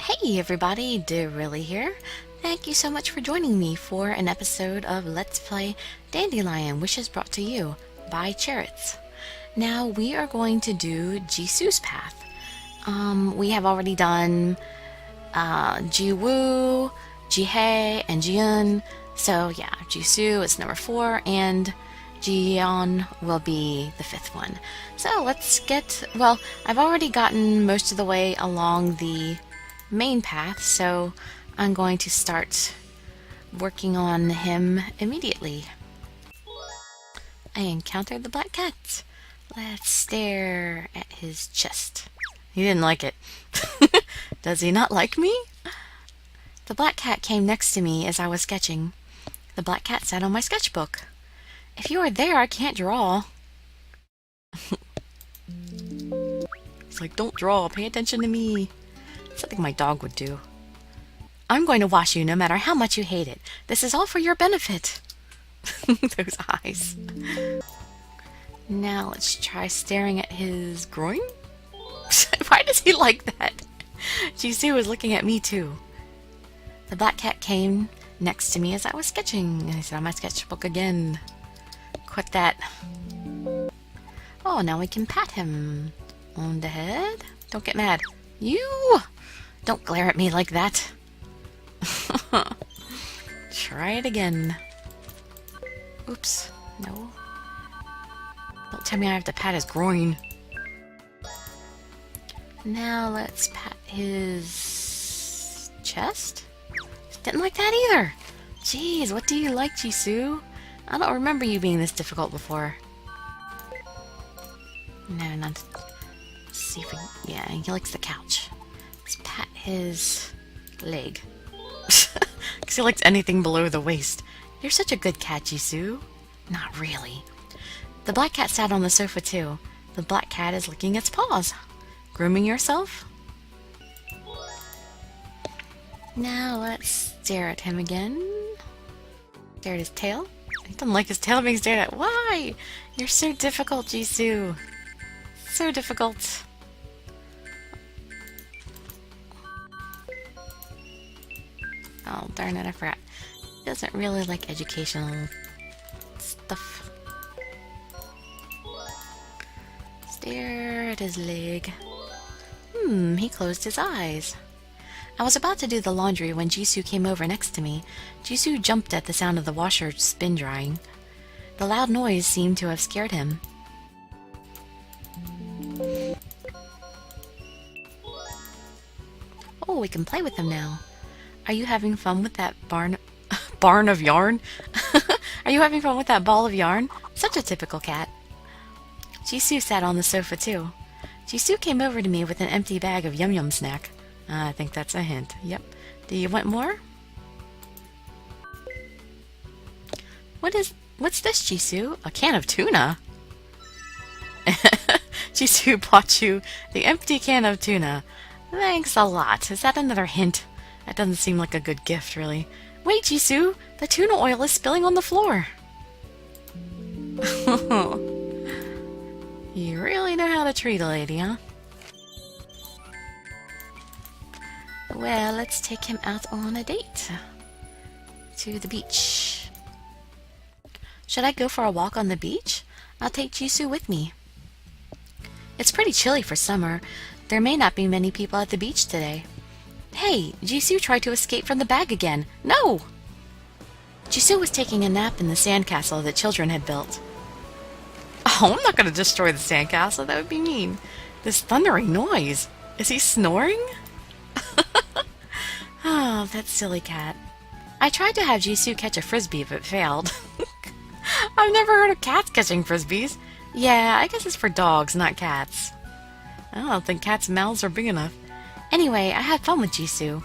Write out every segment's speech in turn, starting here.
Hey everybody, Dirili here. Thank you so much for joining me for an episode of Let's Play Dandelion, which is brought to you by Chariots. Now we are going to do Jisoo's path. We have already done Jiwoo, Jihae, and Jiun. So yeah, Jisoo is number 4 and Jiyeon will be the 5th one. So let's well, I've already gotten most of the way along the main path, so I'm going to start working on him immediately. I encountered the black cat. Let's stare at his chest. He didn't like it. Does he not like me? The black cat came next to me as I was sketching. The black cat sat on my sketchbook. If you are there, I can't draw. It's like, don't draw, pay attention to me. Something my dog would do. I'm going to wash you no matter how much you hate it. This is all for your benefit. Those eyes. Now let's try staring at his groin. Why does he like that? Jisoo was looking at me too. The black cat came next to me as I was sketching. And I sat on my sketchbook again. Quit that. Oh, now we can pat him on the head. Don't get mad. You! Don't glare at me like that. Try it again. Oops. No. Don't tell me I have to pat his groin. Now let's pat his chest. Didn't like that either. Jeez, what do you like, Jisoo? I don't remember you being this difficult before. No, not. Let's see if we. Yeah, he likes the couch. Let's pat his leg. Because he likes anything below the waist. You're such a good cat, Jisoo. Not really. The black cat sat on the sofa too. The black cat is licking its paws. Grooming yourself? Now let's stare at him again. Stare at his tail. He doesn't like his tail being stared at. Why? You're so difficult, Jisoo. So difficult. Oh, darn it, I forgot. He doesn't really like educational stuff. Stare at his leg. He closed his eyes. I was about to do the laundry when Jisoo came over next to me. Jisoo jumped at the sound of the washer spin drying. The loud noise seemed to have scared him. Oh, we can play with him now. Are you having fun with that barn of yarn? Are you having fun with that ball of yarn? Such a typical cat. Jisoo sat on the sofa too. Jisoo came over to me with an empty bag of Yum Yum snack. I think that's a hint. Yep. Do you want more? What's this, Jisoo? A can of tuna? Jisoo bought you the empty can of tuna. Thanks a lot. Is that another hint? That doesn't seem like a good gift, really. Wait, Jisoo! The tuna oil is spilling on the floor. You really know how to treat a lady, huh? Well, let's take him out on a date. To the beach. Should I go for a walk on the beach? I'll take Jisoo with me. It's pretty chilly for summer. There may not be many people at the beach today. Hey, Jisoo tried to escape from the bag again. No! Jisoo was taking a nap in the sandcastle that children had built. Oh, I'm not going to destroy the sandcastle. That would be mean. This thundering noise. Is he snoring? Oh, that silly cat. I tried to have Jisoo catch a frisbee, but failed. I've never heard of cats catching frisbees. Yeah, I guess it's for dogs, not cats. I don't think cats' mouths are big enough. Anyway, I had fun with Jisoo.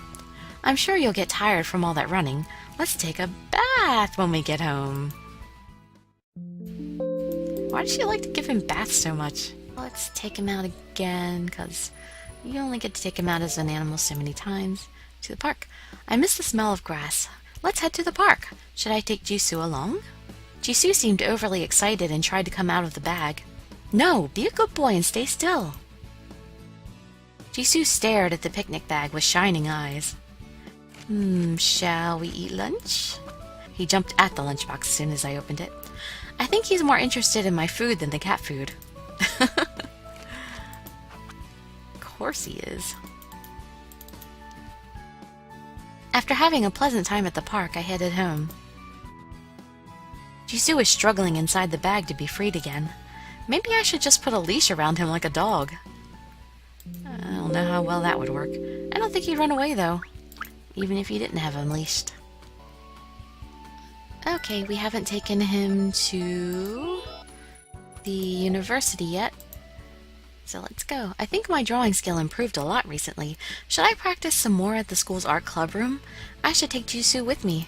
I'm sure you'll get tired from all that running. Let's take a bath when we get home. Why does she like to give him baths so much? Let's take him out again, because you only get to take him out as an animal so many times. To the park. I miss the smell of grass. Let's head to the park. Should I take Jisoo along? Jisoo seemed overly excited and tried to come out of the bag. No, be a good boy and stay still. Jisoo stared at the picnic bag with shining eyes. Shall we eat lunch? He jumped at the lunchbox as soon as I opened it. I think he's more interested in my food than the cat food. Of course he is. After having a pleasant time at the park, I headed home. Jisoo is struggling inside the bag to be freed again. Maybe I should just put a leash around him like a dog. I don't know how well that would work. I don't think he'd run away, though, even if you didn't have him leashed. Okay, we haven't taken him to the university yet, so let's go. I think my drawing skill improved a lot recently. Should I practice some more at the school's art club room? I should take Jisoo with me.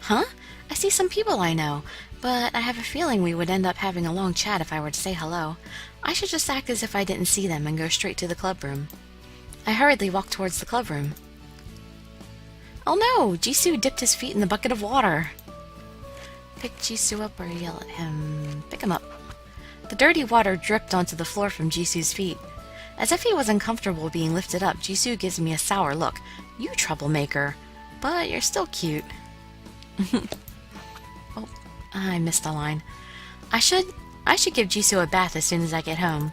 Huh? I see some people I know, but I have a feeling we would end up having a long chat if I were to say hello. I should just act as if I didn't see them and go straight to the club room. I hurriedly walked towards the club room. Oh no! Jisoo dipped his feet in the bucket of water. Pick Jisoo up or yell at him. Pick him up. The dirty water dripped onto the floor from Jisoo's feet. As if he was uncomfortable being lifted up, Jisoo gives me a sour look. You troublemaker. But you're still cute. Oh, I missed a line. I should give Jisoo a bath as soon as I get home.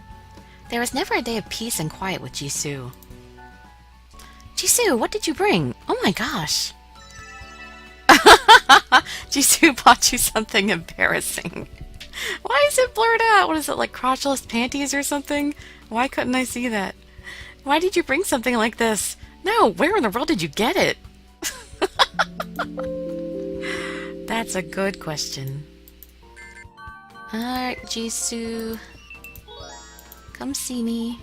There was never a day of peace and quiet with Jisoo. Jisoo, what did you bring? Oh my gosh. Jisoo bought you something embarrassing. Why is it blurred out? What is it, like crotchless panties or something? Why couldn't I see that? Why did you bring something like this? No, where in the world did you get it? That's a good question. Alright, Jisoo. Come see me.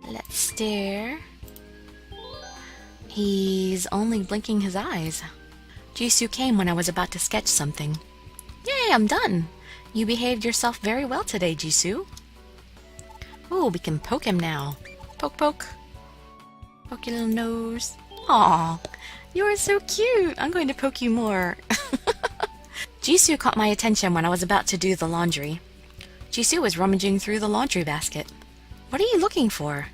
Let's stare. He's only blinking his eyes. Jisoo came when I was about to sketch something. Yay, I'm done. You behaved yourself very well today, Jisoo. Ooh, we can poke him now. Poke, poke. Poke your little nose. Aw, you are so cute. I'm going to poke you more. Jisoo caught my attention when I was about to do the laundry. Jisoo was rummaging through the laundry basket. What are you looking for?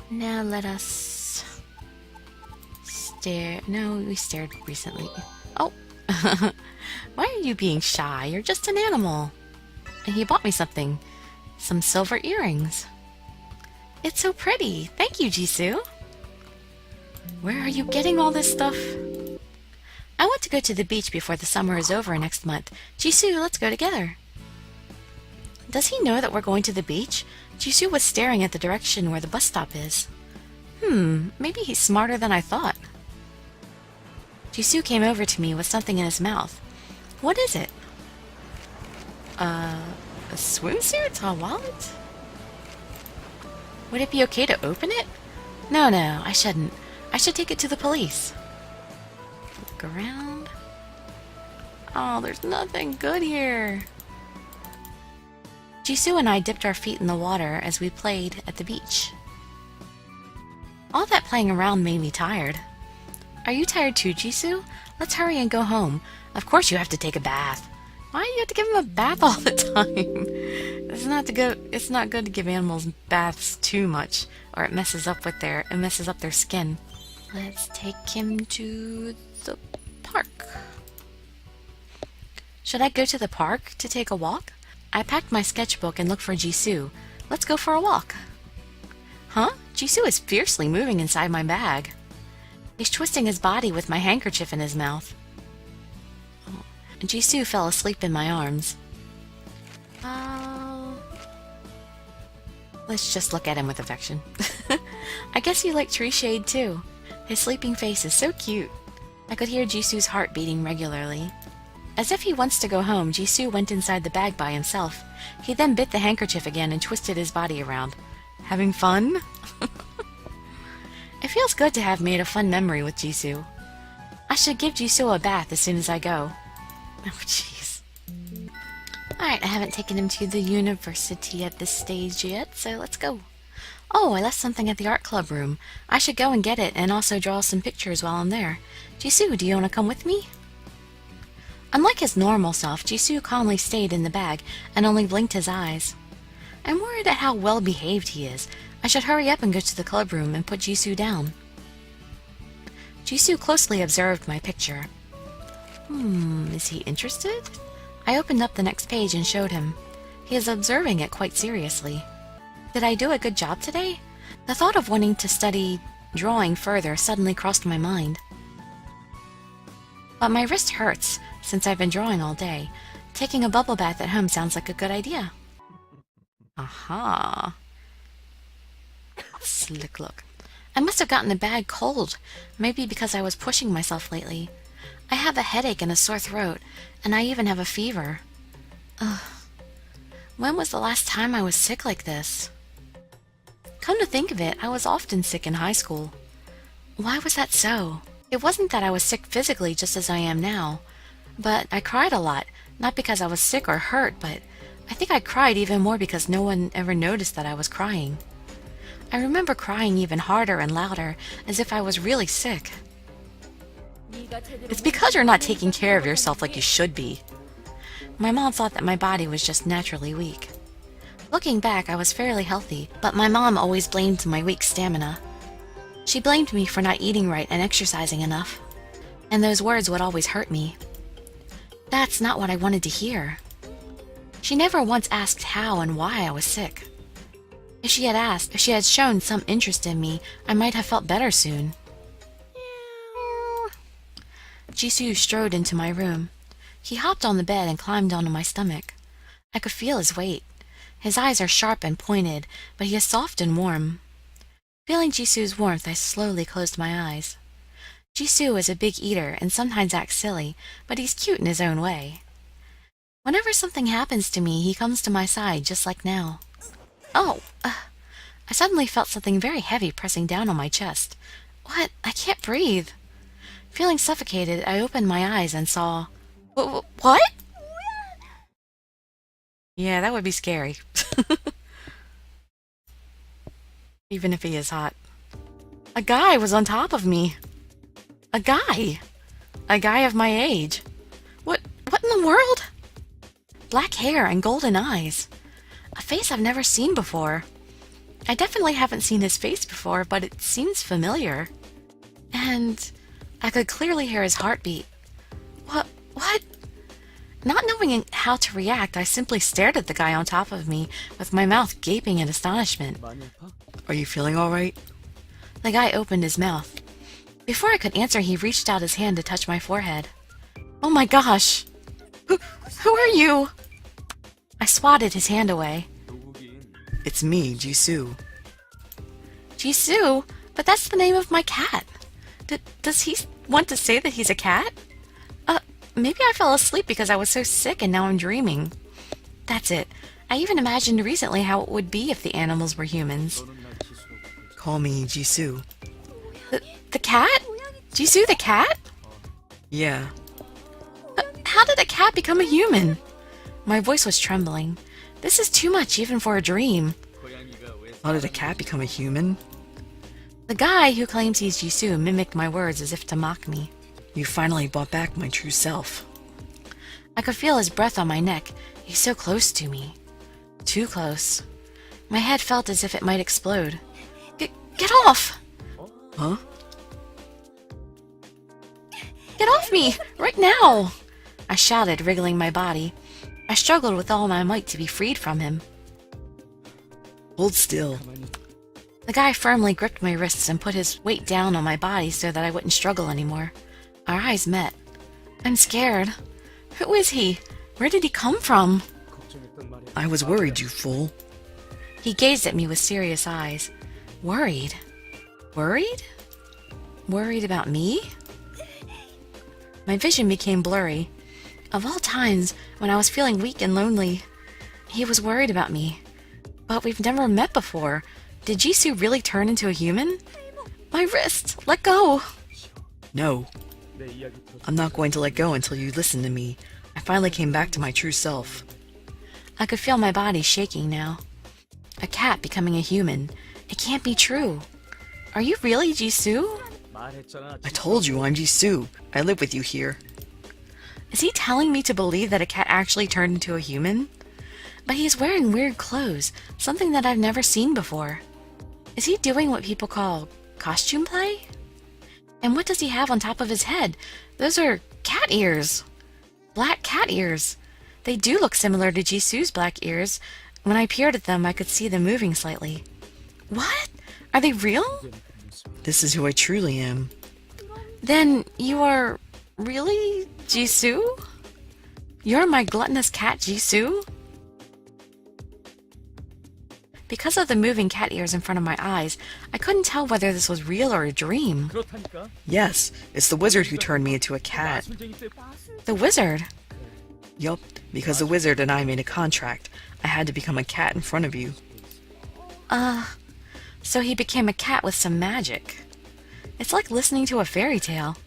Now let us stare. No, we stared recently. Oh. Why are you being shy? You're just an animal. And he bought me something. Some silver earrings. It's so pretty. Thank you, Jisoo. Where are you getting all this stuff? I want to go to the beach before the summer is over next month. Jisoo, let's go together. Does he know that we're going to the beach? Jisoo was staring at the direction where the bus stop is. Maybe he's smarter than I thought. Jisoo came over to me with something in his mouth. What is it? A swimsuit? A wallet? Would it be okay to open it? No, I shouldn't. I should take it to the police. Look around. Oh, there's nothing good here. Jisoo and I dipped our feet in the water as we played at the beach. All that playing around made me tired. Are you tired too, Jisoo? Let's hurry and go home. Of course you have to take a bath. Why do you have to give him a bath all the time? It's not good to give animals baths too much, or it messes up their skin. Let's take him to the park. Should I go to the park to take a walk? I packed my sketchbook and looked for Jisoo. Let's go for a walk. Huh? Jisoo is fiercely moving inside my bag. He's twisting his body with my handkerchief in his mouth. Oh. Jisoo fell asleep in my arms. Let's just look at him with affection. I guess you like tree shade too. His sleeping face is so cute. I could hear Jisoo's heart beating regularly. As if he wants to go home, Jisoo went inside the bag by himself. He then bit the handkerchief again and twisted his body around. Having fun? It feels good to have made a fun memory with Jisoo. I should give Jisoo a bath as soon as I go. Oh, jeez. Alright, I haven't taken him to the university at this stage yet, so let's go. Oh, I left something at the art club room. I should go and get it and also draw some pictures while I'm there. Jisoo, do you want to come with me? Unlike his normal self, Jisoo calmly stayed in the bag and only blinked his eyes. I'm worried at how well behaved he is. I should hurry up and go to the club room and put Jisoo down. Jisoo closely observed my picture. Is he interested? I opened up the next page and showed him. He is observing it quite seriously. Did I do a good job today? The thought of wanting to study drawing further suddenly crossed my mind. But my wrist hurts since I've been drawing all day. Taking a bubble bath at home sounds like a good idea. Aha. Slick look. I must have gotten a bad cold, maybe because I was pushing myself lately. I have a headache and a sore throat, and I even have a fever. Ugh. When was the last time I was sick like this? Come to think of it, I was often sick in high school. Why was that so? It wasn't that I was sick physically just as I am now, but I cried a lot, not because I was sick or hurt, but I think I cried even more because no one ever noticed that I was crying. I remember crying even harder and louder, as if I was really sick. It's because you're not taking care of yourself like you should be. My mom thought that my body was just naturally weak. Looking back, I was fairly healthy, but my mom always blamed my weak stamina. She blamed me for not eating right and exercising enough, and those words would always hurt me. That's not what I wanted to hear. She never once asked how and why I was sick. If she had shown some interest in me, I might have felt better soon. Jisoo strode into my room. He hopped on the bed and climbed onto my stomach. I could feel his weight. His eyes are sharp and pointed, but he is soft and warm. Feeling Jisoo's warmth, I slowly closed my eyes. Jisoo is a big eater and sometimes acts silly, but he's cute in his own way. Whenever something happens to me, he comes to my side, just like now. Oh, I suddenly felt something very heavy pressing down on my chest. What? I can't breathe. Feeling suffocated, I opened my eyes and saw... What? Yeah, that would be scary. Even if he is hot. A guy was on top of me. A guy. A guy of my age. What in the world? Black hair and golden eyes. A face I've never seen before. I definitely haven't seen his face before, but it seems familiar. And I could clearly hear his heartbeat. What? Not knowing how to react, I simply stared at the guy on top of me, with my mouth gaping in astonishment. Are you feeling all right? The guy opened his mouth. Before I could answer, he reached out his hand to touch my forehead. Oh my gosh! Who are you? I swatted his hand away. It's me, Jisoo. Jisoo? But that's the name of my cat. Does he want to say that he's a cat? Maybe I fell asleep because I was so sick and now I'm dreaming. That's it. I even imagined recently how it would be if the animals were humans. Call me Jisoo. The cat? Jisoo the cat? Yeah. How did a cat become a human? My voice was trembling. This is too much even for a dream. How did a cat become a human? The guy who claims he's Jisoo mimicked my words as if to mock me. You finally brought back my true self. I could feel his breath on my neck. He's so close to me. Too close. My head felt as if it might explode. Get off! Huh? Get off me! Right now! I shouted, wriggling my body. I struggled with all my might to be freed from him. Hold still. The guy firmly gripped my wrists and put his weight down on my body so that I wouldn't struggle anymore. Our eyes met. I'm scared. Who is he? Where did he come from? I was worried, you fool. He gazed at me with serious eyes. Worried? Worried? Worried about me? My vision became blurry. Of all times, when I was feeling weak and lonely, he was worried about me. But we've never met before. Did Jisoo really turn into a human? My wrist! Let go! No. I'm not going to let go until you listen to me. I finally came back to my true self. I could feel my body shaking now. A cat becoming a human. It can't be true. Are you really Jisoo? I told you I'm Jisoo. I live with you here. Is he telling me to believe that a cat actually turned into a human? But he's wearing weird clothes, something that I've never seen before. Is he doing what people call costume play? And what does he have on top of his head? Those are cat ears. Black cat ears. They do look similar to Jisoo's black ears. When I peered at them, I could see them moving slightly. What? Are they real? This is who I truly am. Then you are really Jisoo? You're my gluttonous cat, Jisoo? Because of the moving cat ears in front of my eyes, I couldn't tell whether this was real or a dream. Yes, it's the wizard who turned me into a cat. The wizard? Yup, because the wizard and I made a contract. I had to become a cat in front of you. So he became a cat with some magic. It's like listening to a fairy tale.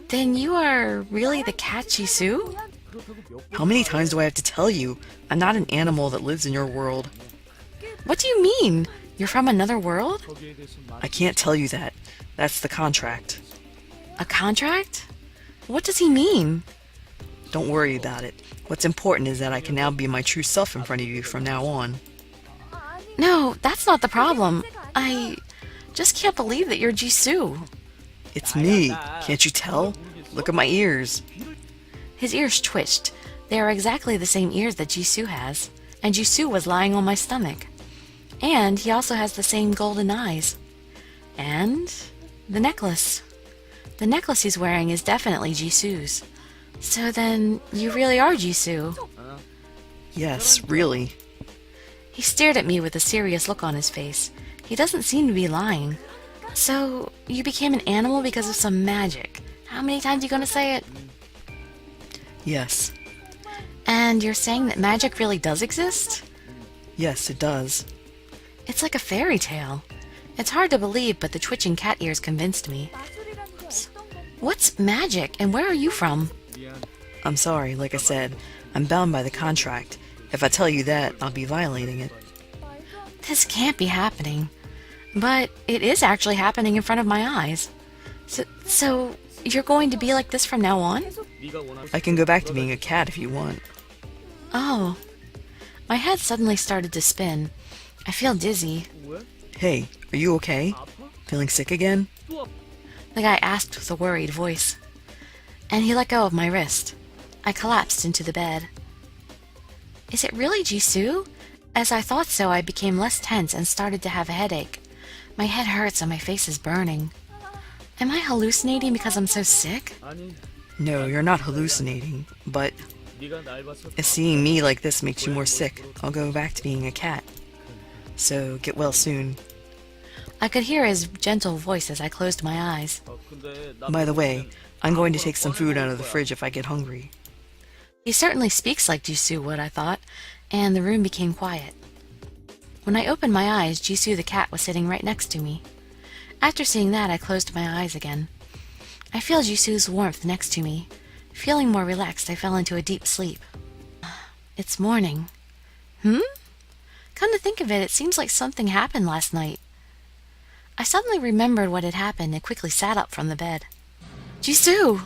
Then you are really the cat Jisoo? How many times do I have to tell you? I'm not an animal that lives in your world. What do you mean? You're from another world? I can't tell you that. That's the contract. A contract? What does he mean? Don't worry about it. What's important is that I can now be my true self in front of you from now on. No, that's not the problem. I just can't believe that you're Jisoo. It's me. Can't you tell? Look at my ears. His ears twitched. They are exactly the same ears that Jisoo has. And Jisoo was lying on my stomach. And he also has the same golden eyes. And the necklace. The necklace he's wearing is definitely Jisoo's. So then, you really are Jisoo? Yes, really. He stared at me with a serious look on his face. He doesn't seem to be lying. So, you became an animal because of some magic. How many times are you going to say it? Yes. And you're saying that magic really does exist? Yes, it does. It's like a fairy tale. It's hard to believe, but the twitching cat ears convinced me. What's magic, and where are you from? I'm sorry, like I said, I'm bound by the contract. If I tell you that, I'll be violating it. This can't be happening. But it is actually happening in front of my eyes. So you're going to be like this from now on? I can go back to being a cat if you want. Oh. My head suddenly started to spin. I feel dizzy. Hey, are you okay? Feeling sick again? The guy asked with a worried voice. And he let go of my wrist. I collapsed into the bed. Is it really Jisoo? As I thought so, I became less tense and started to have a headache. My head hurts and my face is burning. Am I hallucinating because I'm so sick? No, you're not hallucinating, but if seeing me like this makes you more sick, I'll go back to being a cat. So, get well soon. I could hear his gentle voice as I closed my eyes. By the way, I'm going to take some food out of the fridge if I get hungry. He certainly speaks like Jisoo would, I thought, and the room became quiet. When I opened my eyes, Jisoo the cat was sitting right next to me. After seeing that, I closed my eyes again. I feel Jisoo's warmth next to me. Feeling more relaxed, I fell into a deep sleep. It's morning. Come to think of it, it seems like something happened last night. I suddenly remembered what had happened and quickly sat up from the bed. Jisoo!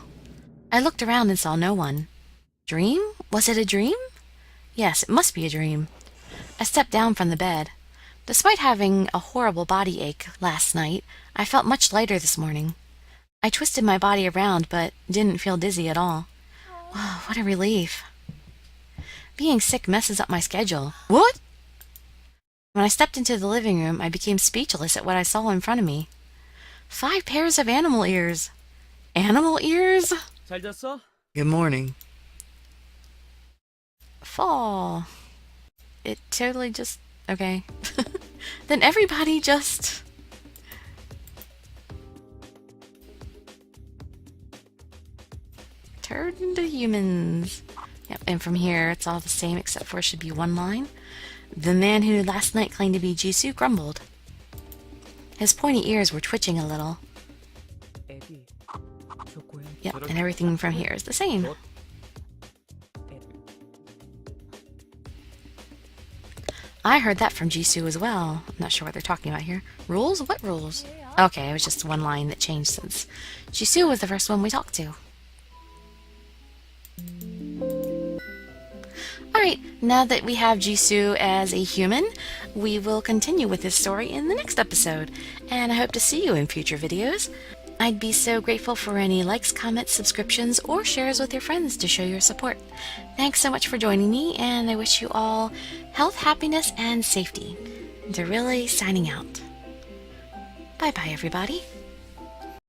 I looked around and saw no one. Dream? Was it a dream? Yes, it must be a dream. I stepped down from the bed. Despite having a horrible body ache last night, I felt much lighter this morning. I twisted my body around, but didn't feel dizzy at all. Oh, what a relief. Being sick messes up my schedule. What? When I stepped into the living room, I became speechless at what I saw in front of me. 5 pairs of animal ears. Animal ears? Good morning. Fall. It totally just... Okay. Then everybody just... turned into humans. Yep, and from here it's all the same except for it should be one line. The man who last night claimed to be Jisoo grumbled. His pointy ears were twitching a little. Yep, and everything from here is the same. I heard that from Jisoo as well. I'm not sure what they're talking about here. Rules? What rules? Okay, it was just one line that changed since Jisoo was the first one we talked to. Alright, now that we have Jisoo as a human, we will continue with this story in the next episode, and I hope to see you in future videos. I'd be so grateful for any likes, comments, subscriptions, or shares with your friends to show your support. Thanks so much for joining me, and I wish you all health, happiness, and safety. Dirili signing out. Bye-bye, everybody.